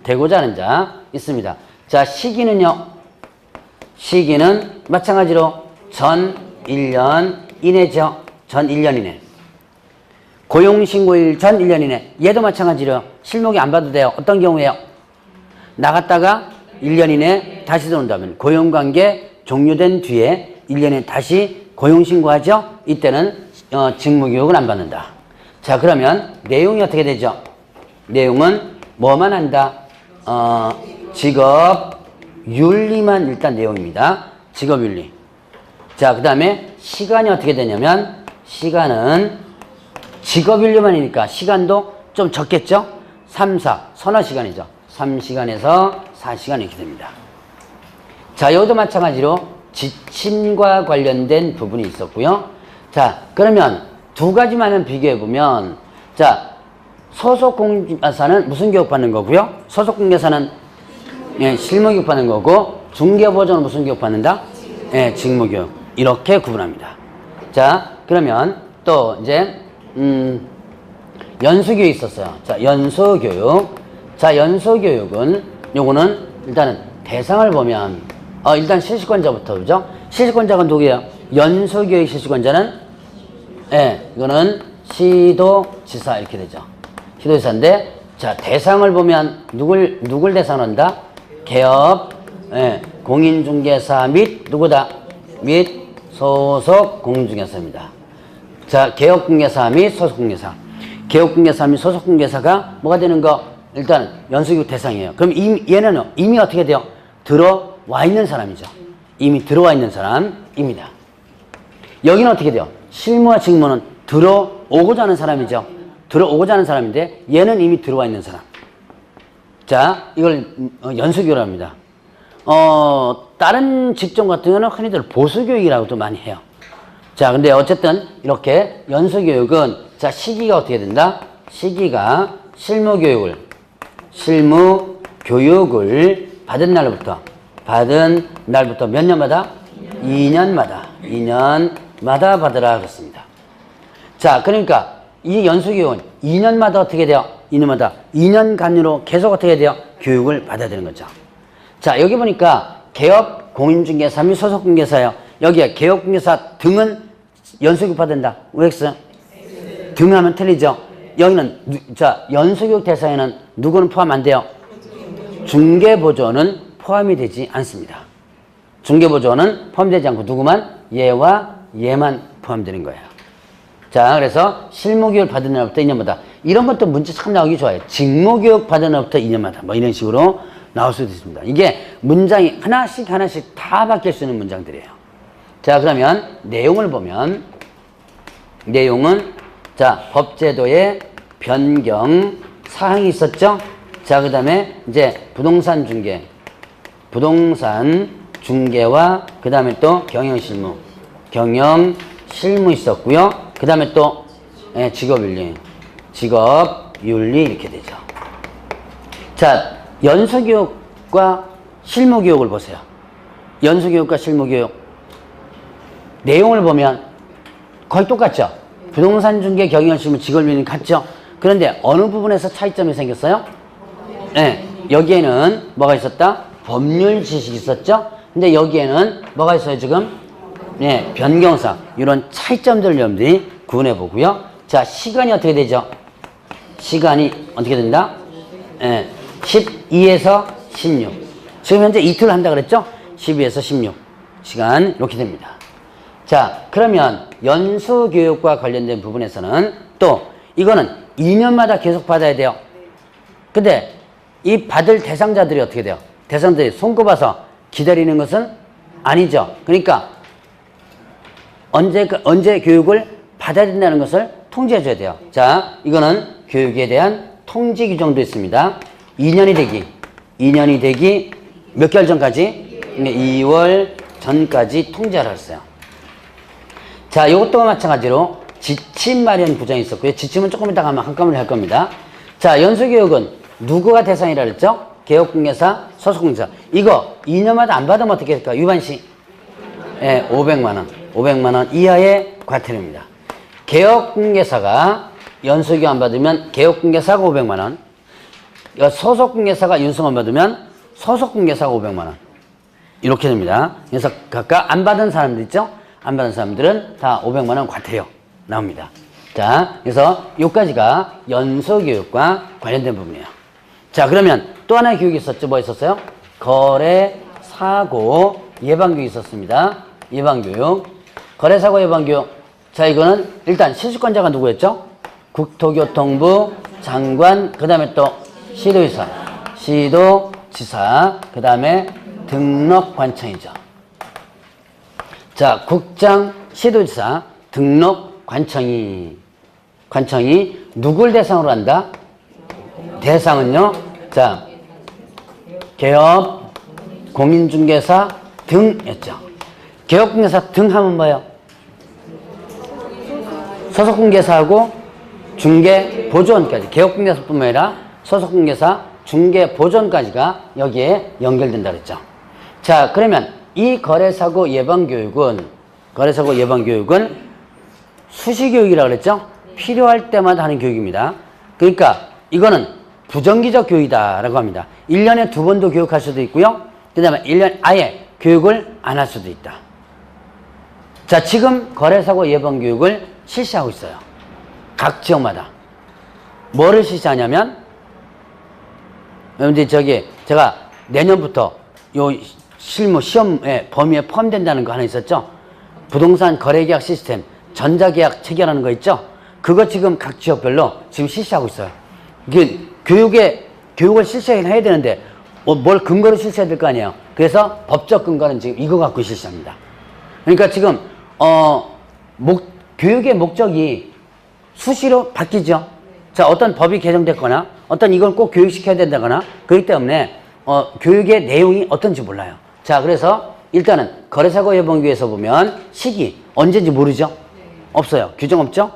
되고자 하는 자 있습니다. 자, 시기는요? 시기는 마찬가지로 전 1년 이내죠. 전 1년 이내. 고용신고일 전 1년 이내. 얘도 마찬가지로 실무기 안 봐도 돼요. 어떤 경우에요? 나갔다가 1년 이내 다시 들어온다면 고용관계 종료된 뒤에 1년에 다시 고용신고하죠. 이때는 직무교육을 안 받는다. 자, 그러면 내용이 어떻게 되죠? 내용은 뭐만 한다? 직업윤리만 일단 내용입니다. 직업윤리. 자, 그 다음에 시간이 어떻게 되냐면 시간은 직업윤리만이니까 시간도 좀 적겠죠? 3, 4, 서너 시간이죠. 3시간에서 4시간 이렇게 됩니다. 자, 여기도 마찬가지로 지침과 관련된 부분이 있었고요. 자, 그러면 두 가지만은 비교해보면, 자, 소속공개사는 무슨 교육 받는 거고요? 소속공개사는 예, 실무교육 받는 거고, 중개보조는 무슨 교육 받는다? 예, 직무교육. 이렇게 구분합니다. 자, 그러면 또 이제 연수교육이 있었어요. 자, 연수교육. 자, 연수교육은 요거는 일단은 대상을 보면 일단 실시권자부터 그죠? 실시권자가 누구예요? 연수교육 실시권자는 예, 이거는 시도지사 이렇게 되죠. 시도지사인데 자, 대상을 보면 누굴 대상으로 한다? 개업, 예, 공인중개사 및 누구다? 및 소속공인중개사입니다. 자, 개업공개사 및 소속공개사. 개업공개사 및 소속공개사가 뭐가 되는 거? 일단 연수교육 대상이에요. 그럼 얘는 이미 어떻게 돼요? 들어와 있는 사람이죠. 이미 들어와 있는 사람입니다. 여기는 어떻게 돼요? 실무와 직무는 들어오고자 하는 사람이죠. 들어오고자 하는 사람인데 얘는 이미 들어와 있는 사람. 자, 이걸 연수교육이라고 합니다. 다른 직종 같은 경우는 흔히들 보수교육이라고도 많이 해요. 자, 근데 어쨌든 이렇게 연수교육은 자, 시기가 어떻게 된다? 시기가 실무교육을 받은 날부터 몇 년마다? 2년마다 받으라 그랬습니다. 자, 그러니까 이 연수교육은 2년마다 어떻게 돼요? 2년 간으로 계속 어떻게 돼요? 교육을 받아야 되는 거죠. 자, 여기 보니까 개업 공인중개사 및 소속공개사예요. 여기에 개업공개사 등은 연수교육 받는다. OX 등하면 틀리죠. 여기는 자, 연수교육 대상에는 누구는 포함 안 돼요? 중개보조원은 포함이 되지 않습니다. 중개보조원은 포함되지 않고 누구만? 얘와 얘만 포함되는 거예요. 자, 그래서 실무교육 받은 날부터 2년마다. 이런 것도 문제 참 나오기 좋아요. 직무교육 받은 날부터 2년마다. 뭐 이런 식으로 나올 수도 있습니다. 이게 문장이 하나씩 다 바뀔 수 있는 문장들이에요. 자, 그러면 내용을 보면 내용은 자, 법제도의 변경 사항이 있었죠? 자, 그 다음에 이제 부동산 중개와 그 다음에 또 경영실무 있었고요. 그 다음에 또 직업윤리 이렇게 되죠. 자, 연수교육과 실무교육을 보세요. 연수교육과 실무교육. 내용을 보면 거의 똑같죠. 부동산 중개 경영시험 직업비는 같죠. 그런데 어느 부분에서 차이점이 생겼어요? 네, 여기에는 뭐가 있었다? 법률 지식이 있었죠. 근데 여기에는 뭐가 있어요 지금? 네, 변경사. 이런 차이점들 여러분들이 구분해 보고요. 자, 시간이 어떻게 되죠? 시간이 어떻게 된다? 네, 12에서 16. 지금 현재 이틀 한다 그랬죠? 12에서 16 시간 이렇게 됩니다. 자, 그러면 연수교육과 관련된 부분에서는 또 이거는 2년마다 계속 받아야 돼요. 근데 이 받을 대상자들이 어떻게 돼요? 대상자들이 손꼽아서 기다리는 것은 아니죠. 그러니까 언제 교육을 받아야 된다는 것을 통지해 줘야 돼요. 자, 이거는 교육에 대한 통지 규정도 있습니다. 2년이 되기 몇 개월 전까지? 2월 전까지 통지하라 했어요. 자, 이것도 마찬가지로 지침 마련 구정이 있었고요. 지침은 조금 이따가 아마 한꺼번에 할 겁니다. 자, 연수교육은 누구가 대상이라 그랬죠? 개업공개사, 소속공개사. 이거 2년마다 안 받으면 어떻게 할까? 위반시. 예, 500만 원. 500만 원 이하의 과태료입니다. 개업공개사가 연수교육 안 받으면 개업공개사가 500만 원. 소속공개사가 윤성 안 받으면 소속공개사가 500만 원. 이렇게 됩니다. 그래서 각각 안 받은 사람들 있죠? 안 받은 사람들은 다 500만 원 과태료 나옵니다. 자, 그래서 여기까지가 연수교육과 관련된 부분이에요. 자, 그러면 또 하나의 교육이 있었죠. 뭐 있었어요? 거래, 사고, 예방교육이 있었습니다. 예방교육. 거래, 사고, 예방교육. 자, 이거는 일단 실시권자가 누구였죠? 국토교통부 장관, 그 다음에 또 시도지사, 시도지사, 그 다음에 등록관청이죠. 자, 국장, 시도지사, 등록관청이 누굴 대상으로 한다? 대상은요, 자, 개업, 공인중개사 등였죠. 개업공개사 등 하면 뭐예요? 소속공개사하고 중개보조원까지. 개업공개사뿐만 아니라 소속공개사, 중개보조원까지가 여기에 연결된다 그랬죠. 자, 그러면 이 거래사고 예방교육은 수시교육이라고 그랬죠? 필요할 때마다 하는 교육입니다. 그러니까 이거는 부정기적 교육이다라고 합니다. 1년에 2번도 교육할 수도 있고요. 그 다음에 1년 아예 교육을 안 할 수도 있다. 자, 지금 거래사고 예방교육을 실시하고 있어요. 각 지역마다. 뭐를 실시하냐면, 여러분들 제가 내년부터 요 실무 시험의 범위에 포함된다는 거 하나 있었죠? 부동산 거래계약 시스템, 전자계약 체결하는 거 있죠? 그거 지금 각 지역별로 지금 실시하고 있어요. 이게 교육을 실시해야 되는데, 뭘 근거로 실시해야 될 거 아니에요? 그래서 법적 근거는 지금 이거 갖고 실시합니다. 그러니까 지금, 교육의 목적이 수시로 바뀌죠. 자, 어떤 법이 개정됐거나, 어떤 이걸 꼭 교육시켜야 된다거나, 그렇기 때문에, 교육의 내용이 어떤지 몰라요. 자, 그래서 일단은 거래사고 예방교육에서 보면 시기, 언제인지 모르죠? 없어요. 규정 없죠?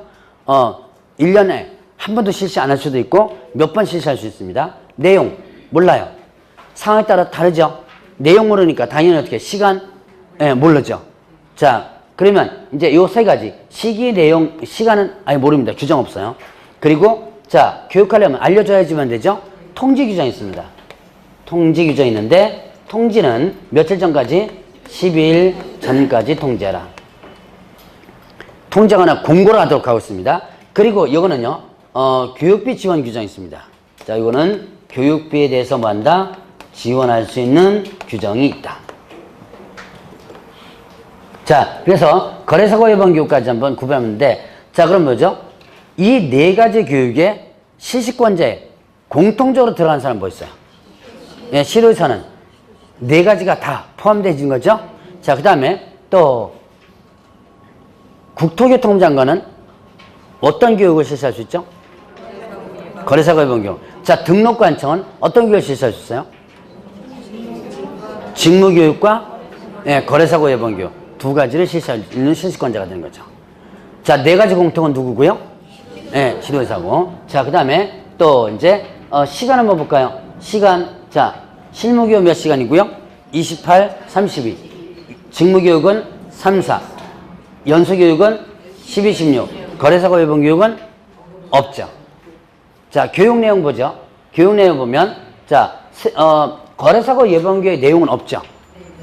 1년에 한 번도 실시 안 할 수도 있고, 몇 번 실시할 수 있습니다. 내용, 몰라요. 상황에 따라 다르죠? 내용 모르니까 당연히 어떻게, 시간, 모르죠. 자, 그러면 이제 요 세 가지. 시기, 내용, 시간은 아예 모릅니다. 규정 없어요. 그리고, 자, 교육하려면 알려줘야지만 되죠? 통지 규정이 있습니다. 통지 규정이 있는데, 통지는 며칠 전까지? 10일 전까지 통지하라. 통지하거나 공고를 하도록 하고 있습니다. 그리고 이거는요, 교육비 지원 규정이 있습니다. 자, 이거는 교육비에 대해서 뭐 한다? 지원할 수 있는 규정이 있다. 자, 그래서 거래사고 예방 교육까지 한번 구분하는데, 자, 그럼 뭐죠? 이 네 가지 교육에 실시권자에 공통적으로 들어간 사람 뭐 있어요? 네, 시도지사는 네 가지가 다 포함되어진 거죠? 자, 그 다음에 또 국토교통부 장관은 어떤 교육을 실시할 수 있죠? 거래사고 예방 교육. 자, 등록관청은 어떤 교육을 실시할 수 있어요? 직무교육과 거래사고 예방 교육 두 가지를 실시할 수 있는 실시권자가 되는 거죠. 자, 네 가지 공통은 누구고요? 시도지사고. 자, 그 다음에 또 이제 시간 한번 볼까요? 시간. 자, 실무교육 몇 시간이고요? 28, 32. 직무교육은 3, 4. 연수교육은 12, 16. 거래사고 예방 교육은 없죠. 자, 교육 내용 보죠. 교육 내용 보면, 자, 거래사고 예방 교육 내용은 없죠.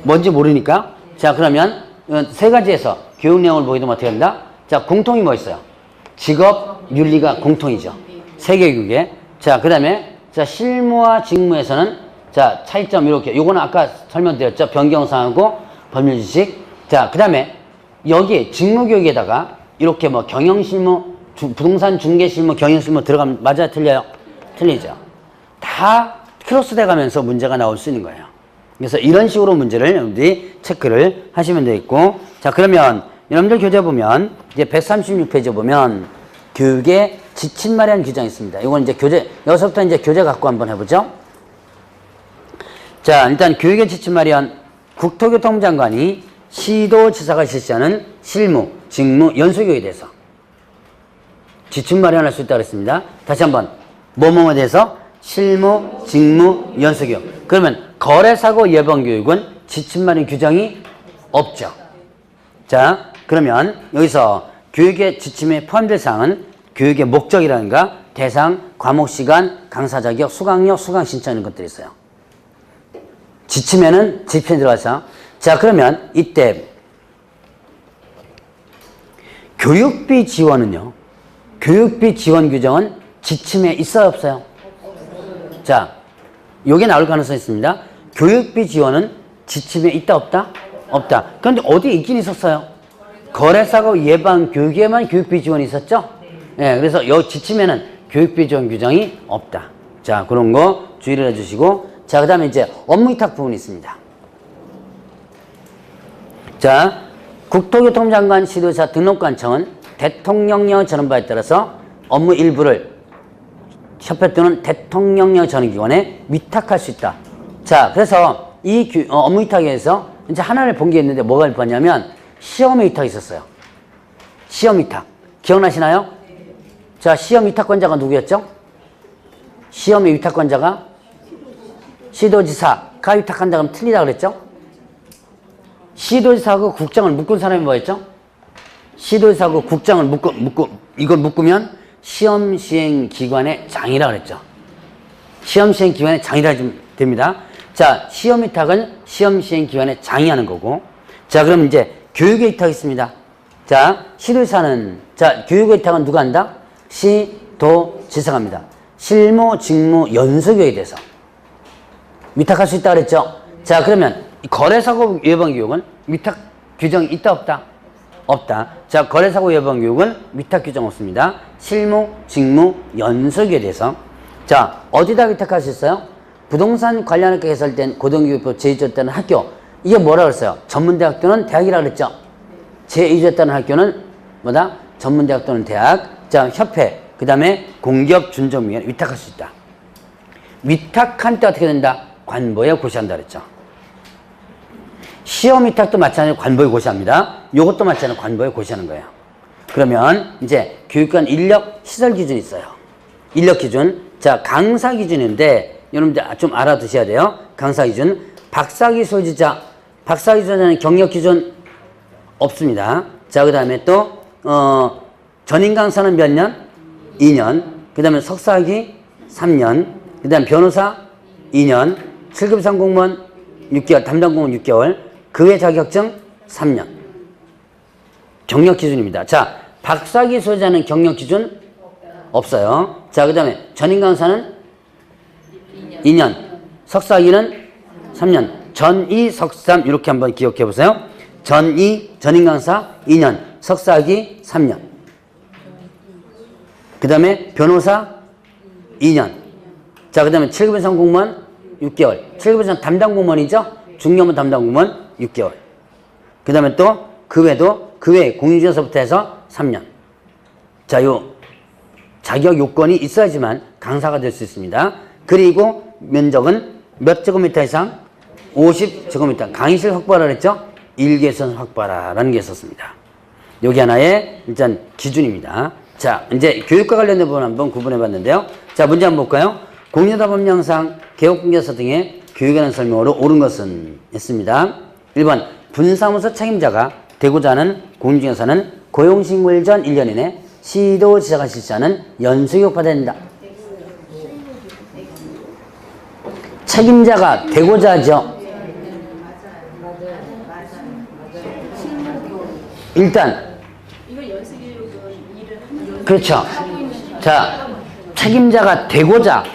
뭔지 모르니까. 자, 그러면 세 가지에서 교육 내용을 보게 되면 어떻게 된다? 자, 공통이 뭐 있어요? 직업 윤리가 공통이죠. 세계 교육에. 자, 그 다음에, 자, 실무와 직무에서는, 자, 차이점 이렇게. 요거는 아까 설명드렸죠. 변경사항하고 법률 지식. 자, 그 다음에, 여기 직무교육에다가, 이렇게 뭐 경영실무, 부동산 중개실무, 경영실무 들어가면, 맞아요? 틀려요? 틀리죠. 다 크로스 돼 가면서 문제가 나올 수 있는 거예요. 그래서 이런 식으로 문제를 여러분들이 체크를 하시면 되겠고. 자, 그러면, 여러분들 교재 보면, 이제 136페이지 보면, 교육의 지침 마련 규정이 있습니다. 이건 이제 교재, 여기서부터 이제 교재 갖고 한번 해보죠. 자, 일단 교육의 지침 마련, 국토교통부 장관이 시도지사가 실시하는 실무, 직무, 연수교육에 대해서 지침 마련할 수 있다고 했습니다. 다시 한번, 뭐뭐에 대해서? 실무, 직무, 연수교육. 그러면 거래사고 예방교육은 지침 마련 규정이 없죠. 자, 그러면 여기서 교육의 지침에 포함될 사항은 교육의 목적이라든가 대상, 과목 시간, 강사 자격, 수강료, 수강 신청 이런 것들이 있어요. 지침에는 지침에 들어가서. 자, 그러면 이때 교육비 지원은요. 교육비 지원 규정은 지침에 있어요, 없어요? 자, 요게 나올 가능성이 있습니다. 교육비 지원은 지침에 있다, 없다? 없다. 그런데 어디에 있긴 있었어요? 거래사고 예방 교육에만 교육비 지원이 있었죠? 네, 그래서 요 지침에는 교육비 지원 규정이 없다. 자, 그런 거 주의를 해주시고. 자, 그 다음에 이제 업무 위탁 부분이 있습니다. 자, 국토교통부 장관 시도지사 등록관청은 대통령령 전원 바에 따라서 업무 일부를 협회 또는 대통령령 전원기관에 위탁할 수 있다. 자, 그래서 이 업무 위탁에서 이제 하나를 본 게 있는데 뭐가 봤냐면 시험의 위탁이 있었어요. 시험 위탁. 기억나시나요? 자, 시험 위탁권자가 누구였죠? 시험의 위탁권자가 시도지사가 위탁한다 그러면 틀리다 그랬죠? 시도지사하고 국장을 묶은 사람이 뭐였죠? 시도지사하고 국장을 이걸 묶으면 시험 시행 기관의 장이라 그랬죠. 시험 시행 기관의 장이라 하면 됩니다. 자, 시험 위탁은 시험 시행 기관의 장이 하는 거고. 자, 그럼 이제 교육의 위탁이 있습니다. 자, 시도지사는, 자, 교육의 위탁은 누가 한다? 시도지사가 합니다. 실무, 직무, 연수교육에 대해서 위탁할 수 있다 그랬죠. 자, 그러면 거래사고 예방교육은 위탁 규정이 있다, 없다? 없다. 자, 거래사고 예방교육은 위탁 규정 없습니다. 실무, 직무, 연수교육에 대해서. 자, 어디다 위탁할 수 있어요? 부동산 관련학교 개설된 고등교육부 제2조 학교. 이게 뭐라 그랬어요? 전문대학 또는 대학이라 그랬죠. 제2조 학교는 뭐다? 전문대학 또는 대학. 자, 협회. 그 다음에 공기업준정위원회 위탁할 수 있다. 위탁한 때 어떻게 된다? 관보에 고시한다 그랬죠. 시험 위탁도 마찬가지로 관보에 고시합니다. 요것도 마찬가지로 관보에 고시하는 거예요. 그러면 이제 교육관 인력 시설 기준이 있어요. 인력 기준. 자, 강사 기준인데 여러분들 좀 알아두셔야 돼요. 강사 기준. 박사기술지자. 박사기술자는 경력 기준 없습니다. 자, 그 다음에 또 전임 강사는 몇 년? 2년. 그 다음에 석사학위 3년. 그 다음 변호사 2년. 7급 이상 공무원 6개월. 담당 공무원 6개월. 그 외 자격증 3년. 경력 기준입니다. 자, 박사기술자는 경력 기준 없어요. 자, 그 다음에 전임 강사는 2년. 석사학위는 3년. 전이 석삼 이렇게 한번 기억해 보세요. 전임 강사 2년. 석사학위 3년. 그 다음에 변호사 2년. 자, 그 다음에 7급 이상 공무원 6개월. 7급 이상 담당 공무원이죠? 중요한 담당 공무원 6개월. 그 다음에 또 그 외 공유지에서부터 해서 3년. 자, 요 자격 요건이 있어야지만 강사가 될 수 있습니다. 그리고 면적은 몇 제곱미터 이상? 50제곱미터. 강의실 확보하라 그랬죠? 일개선 확보하라라는 게 있었습니다. 여기 하나의 일단 기준입니다. 자, 이제 교육과 관련된 부분 한번 구분해 봤는데요. 자, 문제 한번 볼까요? 공유다법령상 개업공개서 등의 교육에 관한 설명으로 옳은 것은 있습니다. 1번 분사무소 책임자가 되고자 하는 공인중개사는 고용신고일 전 1년 이내 시도 지자가 실시하는 연수교육 받아야 된다. 책임자가 되고자 하죠. 일단 그렇죠. 자, 책임자가 되고자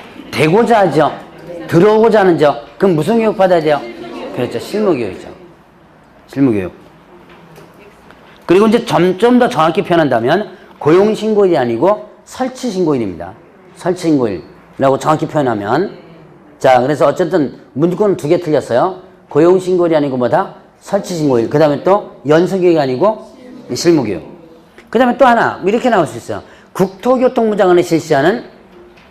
하죠. 들어오고자 하는 죠. 그럼 무슨 교육 받아야 돼요? 그렇죠. 실무교육이죠. 실무교육. 그리고 이제 좀 더 정확히 표현한다면 고용신고일이 아니고 설치신고일입니다. 설치신고일이라고 정확히 표현하면 자, 그래서 어쨌든 문구는 2개 틀렸어요. 고용신고일이 아니고 뭐다? 설치신고일. 그 다음에 또 연수교육이 아니고 실무교육. 그 다음에 또 하나 이렇게 나올 수 있어요. 국토교통부 장관이 실시하는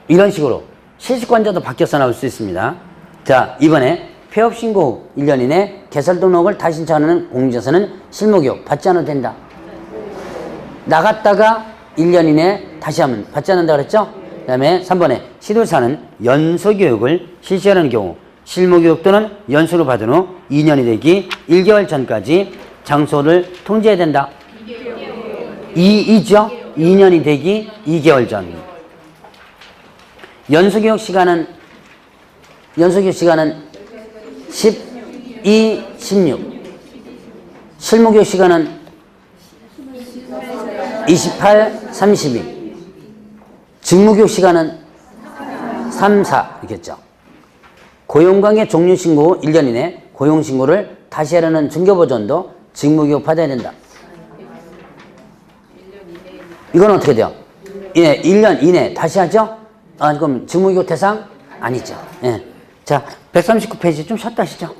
이런 식으로 실시권자도 바뀌어서 나올 수 있습니다. 자, 이번에 폐업신고 후 1년 이내 개설 등록을 다시 신청하는 공인중개사는 실무교육 받지 않아도 된다. 나갔다가 1년 이내 다시 하면 받지 않는다 그랬죠? 그 다음에 3번에 시도사는 연수교육을 실시하는 경우 실무교육 또는 연수를 받은 후 2년이 되기 1개월 전까지 장소를 통지해야 된다. 2죠? 2년이 되기 2개월 전. 연수교육 시간은 12, 16. 실무교육 시간은 28, 32. 직무교육 시간은 3, 4. 이겠죠. 고용관계 종료신고 후 1년 이내 고용신고를 다시 하려는 중개보전도 직무교육 받아야 된다. 이건 어떻게 돼요? 예, 1년 이내 다시 하죠? 아, 그럼 직무교육 대상? 아니죠. 예. 자, 139페이지 좀 쉬었다 하시죠.